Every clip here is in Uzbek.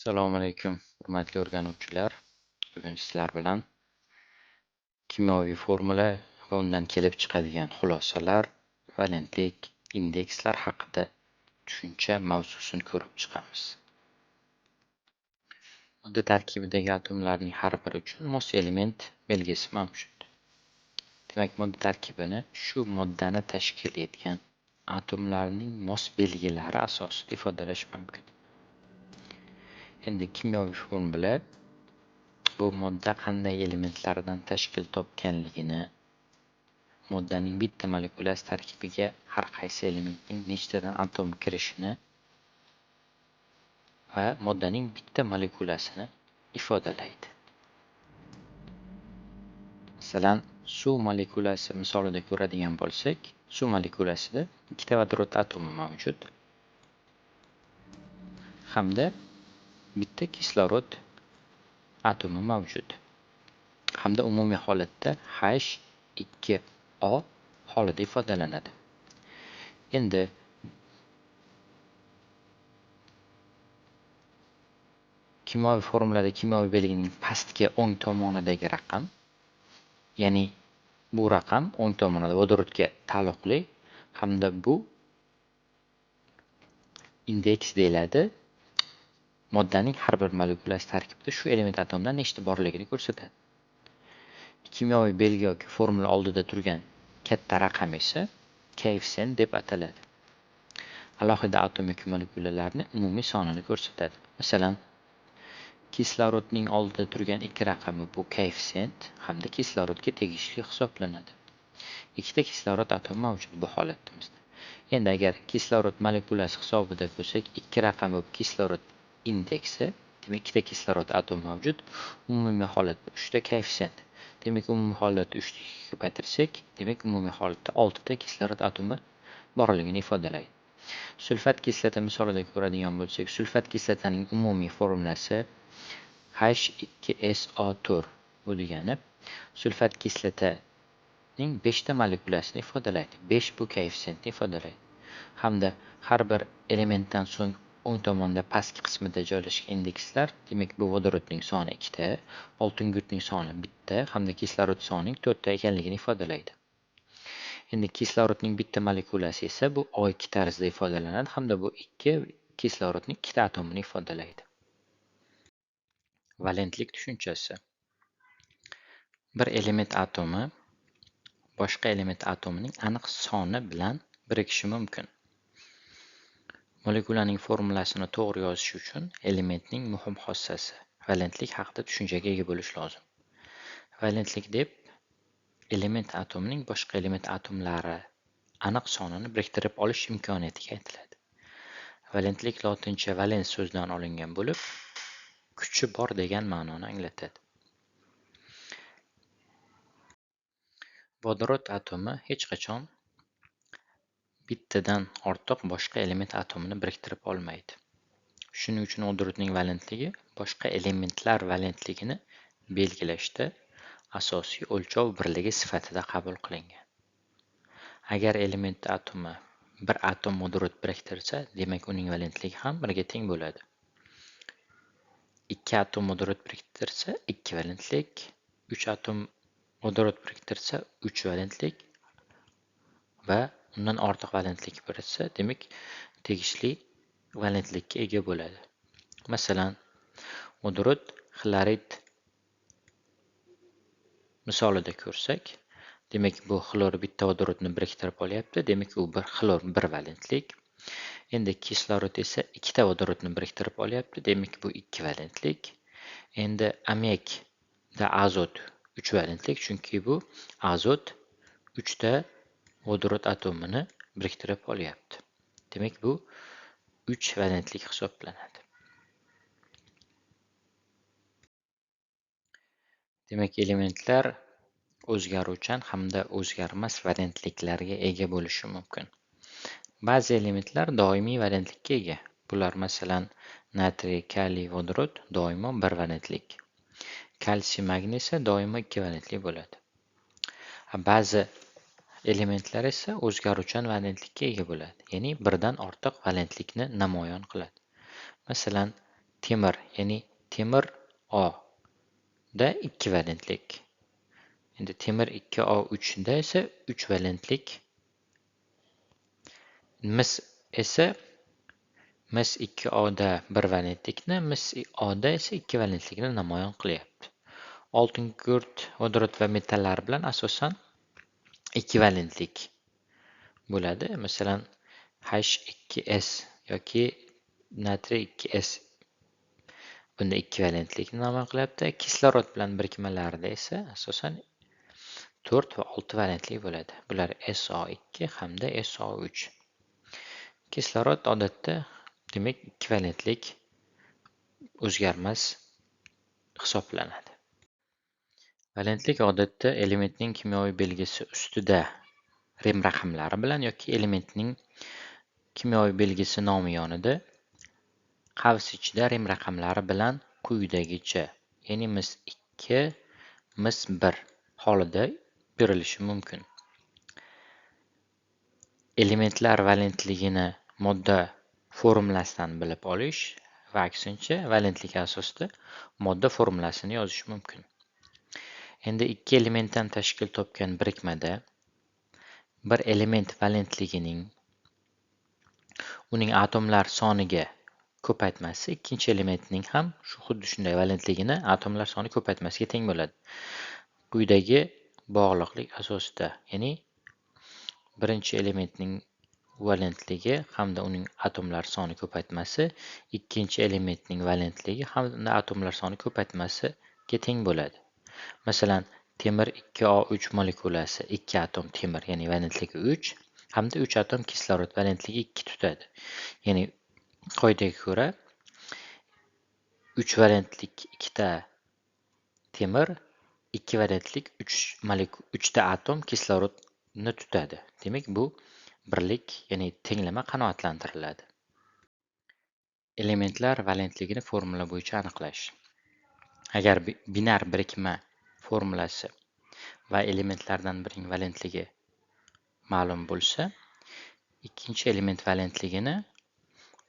Assalomu alaykum, hurmatli o'rganuvchilar. Bugun sizlar bilan kimyoviy formula va undan kelib chiqadigan xulosalar, valentlik, indekslar haqida tushuncha mavzusini ko'rib chiqamiz. Modda tarkibidagi atomlarning har biri uchun mos element belgisi mavjud. Demak, modda tarkibini shu moddani tashkil etgan atomlarning mos belgilari asosida ifodalash mumkin. Endi kimyoviy formula bu modda qanday elementlardan tashkil topganligini, moddaning bitta molekulasi tarkibiga har qaysi elementning nechtadan atom kirishini va moddaning bitta molekulasini ifodalaydi. Masalan, suv molekulasi misolida ko'radigan bo'lsak, suv molekulasida ikkita vodorod atomi mavjud hamda bitta kislorod atomi mavjud. Hamda umumiy holatda H2O holida ifodalanadi. Endi kimyoviy formulada kimyoviy belgining pastki o'ng tomonidagi raqam, ya'ni bu raqam o'ng tomonida vodorodga taalluqli hamda bu indeks deyiladi. Moddaning har bir molekulasi tarkibida shu element atomdan nechta borligini ko'rsatadi. Kimyoviy belgi yoki formula oldida turgan katta raqam esa koeffitsient deb ataladi. Alohida atom yoki molekulalarning umumiy sonini ko'rsatadi. Masalan, kislorodning oldida turgan ikki raqami bu koeffitsient hamda kislorodga tegishli hisoblanadi. Ikkita kislorod atomi mavjud bu holatimizda. Endi agar kislorod molekulasi hisobida ko'rsak, ikki raqami bu kislorod indeksi, demak ikkita kislorod atomi mavjud. Umumiy holatda 3 ta koeffitsient. Demak umumiy holatda 3 ga ko'paytirsak, demak umumiy holatda 6 ta kislorod atomi borligini ifodalaydi. Sulfat kislota misolida ko'radigan bo'lsak, sulfat kislotaning umumiy formulasi H2SO4. Bu degani sulfat kislotaning 5 ta molekulasini ifodalaydi. 5 bu koeffitsiyentni ifodalaydi. Hamda har bir elementdan so'ng o'ng tomonda pastki qismida joylashgan indekslar, demak bu vodorodning soni 2 ta, oltin gurtning soni 1 ta hamda kislorod sonining 4 ta ekanligini ifodalaydi. Endi kislorodning bitta molekulasi esa bu O2 tarzida ifodalanadi hamda bu 2 kislorodning 2 ta atomini ifodalaydi. Valentlik tushunchasi. Bir element atomi boshqa element atomining aniq soni bilan birikishi mumkin. Molekulaning formulasini to'g'ri yozish uchun elementning muhim xossasi valentlik haqida tushunchaga ega bo'lish lozim. Valentlik deb element atomining boshqa element atomlari aniq sonini biriktirib olish imkoniyatiga aytiladi. Valentlik lotincha valens so'zidan olingan bo'lib, kuchi bor degan ma'noni anglatadi. Vodorod atomi hech qachon bittadan ortiq boshqa element atomini biriktirib olmaydi. Shuning uchun vodorodning valentligi boshqa elementlar valentligini belgilashda asosiy o'lchov birligi sifatida qabul qilingan. Agar element atomi bir atom vodorod biriktirsa, demak uning valentligi ham 1 ga teng bo'ladi. 2 atom vodorod biriktirsa 2 valentlik, 3 atom vodorod biriktirsa 3 valentlik va undan ortiq valentlik biriktirsa, demak tegishli valentlikka ega bo'ladi. Masalan, vodorod xlorid misolida ko'rsak, demak bu xlor bitta vodorodni biriktirib olyapti, demak u bir xlor 1 valentlik. Endi kislorod esa ikkita vodorodni biriktirib olyapti, demak bu 2 valentlik. Endi ammiakda azot 3 valentlik, chunki bu azot 3 ta vodorod atomini biriktirib olyapti. Demak bu 3 valentlik hisoblanadi. Demak elementlar o'zgaruvchan hamda o'zgarmas valentliklarga ega bo'lishi mumkin. Ba'zi elementlar doimiy valentlikka ega. Bular masalan natriy, kaliy, vodorod doimo 1 valentlik. Kalsiy, magniy esa doimo 2 valentlik bo'ladi. Ba'zi elementlar esa o'zgaruvchan valentlikka ega bo'ladi, ya'ni birdan ortiq valentlikni namoyon qiladi. Masalan, temir, ya'ni temir O da 2 valentlik. Endi temir 2O3 da esa 3 valentlik. Mis esa mis 2O da 1 valentlikni, mis O da esa 2 valentlikni namoyon qilyapti. Oltin, gugurt, vodorod va metallar bilan asosan 2 valentlik bo'ladi. Masalan, H2S yoki natriy 2S bunda 2 valentlikni namoyon qilyapti. Kislorod bilan birikmalarida esa asosan 4 va 6 valentli bo'ladi. Bular SO2 hamda SO3. Kislorod odatda demak 2 valentlik o'zgarmas hisoblanadi. Valentlik odatda elementning kimyoviy belgisi ustida rem raqamlari bilan yoki elementning kimyoviy belgisi nomi yonida qavs ichida rem raqamlari bilan quyidagicha, ya'ni mis2, mis1 holida berilishi mumkin. Elementlar valentligini modda formulasidan bilib olish va aksincha valentligi asosida modda formulasini yozish mumkin. Endi ikki elementdan tashkil topgan birikmada bir element valentligining uning atomlar soniga ko'paytmasi ikkinchi elementning ham xuddi shunday valentligini atomlar soni ko'paytmasiga teng bo'ladi. Quyidagi bog'liqlik asosida, ya'ni birinchi elementning valentligi hamda uning atomlar soni ko'paytmasi ikkinchi elementning valentligi hamda atomlar soni ko'paytmasiga teng bo'ladi. Masalan, temir 2O3 molekulasi 2 atom temir, ya'ni valentligi 3 hamda 3 atom kislorod valentligi 2 tutadi. Ya'ni qoidaga ko'ra 3 valentlik 2 ta temir, 2 valentlik 3 ta atom kislorodni tutadi. Demak, bu birlik, ya'ni tenglama qanoatlantiriladi. Elementlar valentligini formula bo'yicha aniqlash. Agar binar birikma formulasi va elementlardan birining valentligi ma'lum bo'lsa, ikkinchi element valentligini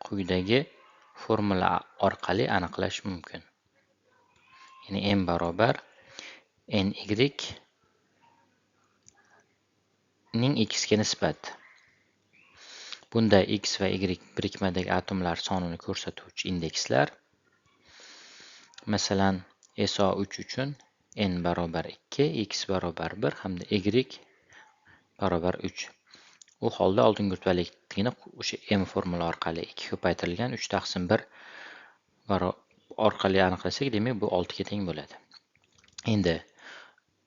quyidagi formula orqali aniqlash mumkin. Ya'ni m barobar ny ning x ga nisbati. Bunda x va y birikmadagi atomlar sonini ko'rsatuvchi indekslar. Masalan, SO3 uchun n barobar 2, x barobar 1 hamda y barobar 3. U holda oltin gurt valentligini o'sha m formula orqali 2 ko'paytirilgan 3 taqsim 1 orqali aniqlasak, demak bu 6 ga teng bo'ladi. Endi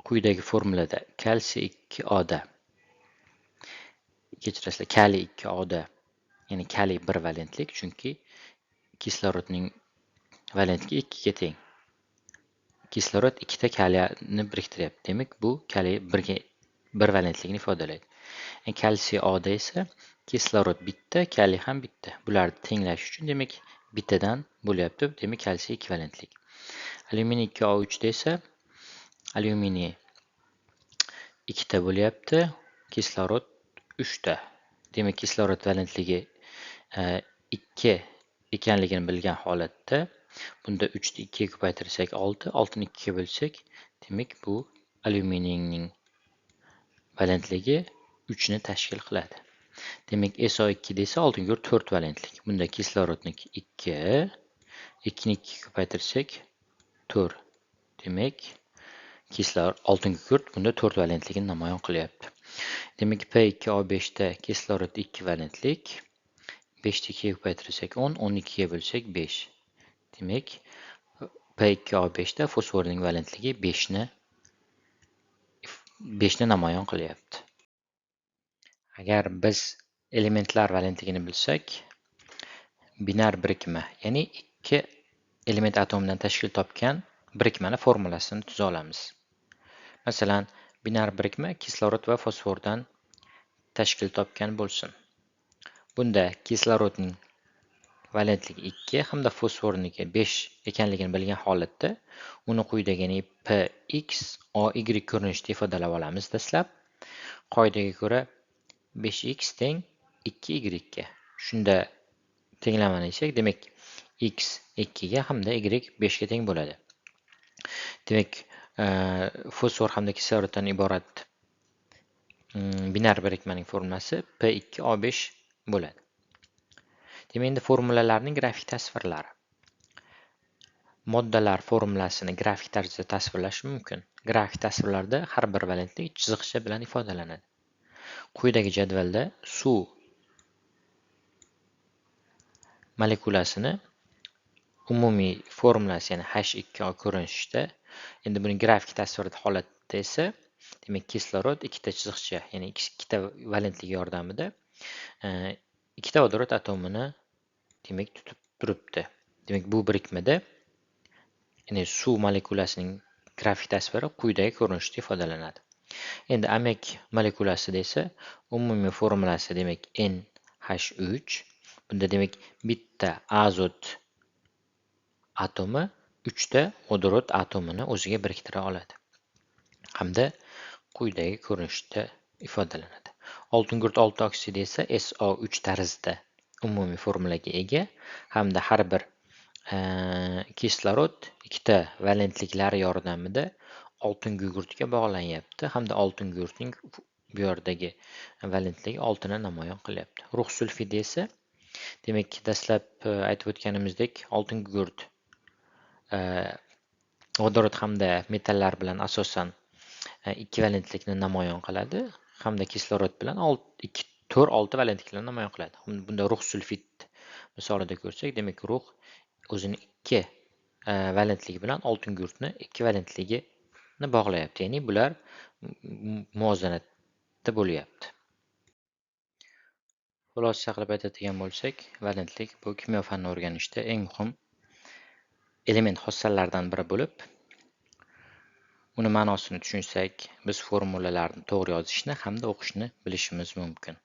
quyidagi formulada kalsiy 2O da kechirasizlar, kaliy 2O da, ya'ni kaliy 1 valentlik, chunki kislorodning valentligi 2 ga teng. Kislorod 2 ta kaliyni biriktiryapti. Demak, bu kaliy 1 valentligini ifodalaydi. Kalsiy O da esa kislorod bitta, kaliy ham bitta. Bularni tenglash uchun demak bittadan bo'lyapti. Demak, kalsiy 2 valentlik. Alyuminiy 2O3 da esa alyuminiy 2 ta bo'lyapti, kislorod 3 ta. Demak, kislorod valentligi 2 ekanligini bilgan holatda bunda 3 ni 2 ga ko'paytirsak 6, 6 ni 2 ga bo'lsak, demak bu alyuminiyning valentligi 3 ni tashkil qiladi. Demak, SO2 desa oltin gurt 4 valentlik. Bunda kislorodniki 2, 2 ni 2 ga ko'paytirsak 4. Demak, oltin gurt bunda 4 valentligini namoyon qilyapti. Demak, P2O5 da kislorod 2 valentlik. 5 ni 2 ga ko'paytirsak 10, 10 ni 2 ga bo'lsak 5. Demak, P2O5 da fosforning valentligi 5 ni namoyon qilyapti. Agar biz elementlar valentligini bilsak, binar birikma, ya'ni 2 element atomidan tashkil topgan birikmani formulasini tuza olamiz. Masalan, binar birikma kislorod va fosfordan tashkil topgan bo'lsin. Bunda kislorodning valentligi 2 hamda fosforniki 5 ekanligini bilgan holatda uni quyidagi Px OY ko'rinishida ifodalab olamiz dastlab. Qoidaga ko'ra 5x teng 2y ga. Shunda tenglamani desak, demak x 2 ga hamda y 5 ga teng bo'ladi. Demak, fosfor hamda kisloroddan iborat binar birikmaning formulasi P2O5 bo'ladi. Demak, endi formulalarning grafik tasvirlari. Moddalar formulasini grafik tarzda tasvirlash mumkin. Grafik tasvirlarda har bir valentlik chiziqcha bilan ifodalanadi. Quyidagi jadvalda suv molekulasini umumiy formulasi, ya'ni H2O ko'rinishda, endi buni grafik tasvirda holatda esa, demak, kislorod ikkita chiziqcha, ya'ni ikkita valentlik yordamida ikkita vodorod atomini demak tutib turibdi. Demak, bu birikmada ya'ni suv molekulasining grafik tasviri quyidagi ko'rinishda ifodalanadi. Endi amak molekulasida esa umumiy formulasi demak NH3. Bunda demak bitta azot atomi 3 ta vodorod atomini o'ziga biriktira oladi. Hamda quyidagi ko'rinishda ifodalanadi. Oltin gurt olti oksidi esa SO3 tarzida umumiy formulaga ega hamda har bir kislorod ikkita valentliklar yordamida oltin gugurtga bog'lanyapti hamda oltin gugurtning bu yerdagi valentligi oltinni namoyon qilyapti. Rux sulfidi esa demak dastlab aytib o'tganimizdek oltin gugurt vodorod hamda metallar bilan asosan ikki valentlikni namoyon qiladi hamda kislorod bilan 4-6 valentliklarni namoyon qiladi. Bunda rux sulfid misolida ko'rsak, demak rux o'zini ikki valentligi bilan oltin gurtni ikki valentligini bog'layapti. Ya'ni bular muvozanatda bo'lyapti. Xulosa qilib aytadigan bo'lsak, valentlik bu kimyo fanini o'rganishda eng muhim element xossalaridan biri bo'lib, uni ma'nosini tushunsak, biz formulalarni to'g'ri yozishni hamda o'qishni bilishimiz mumkin.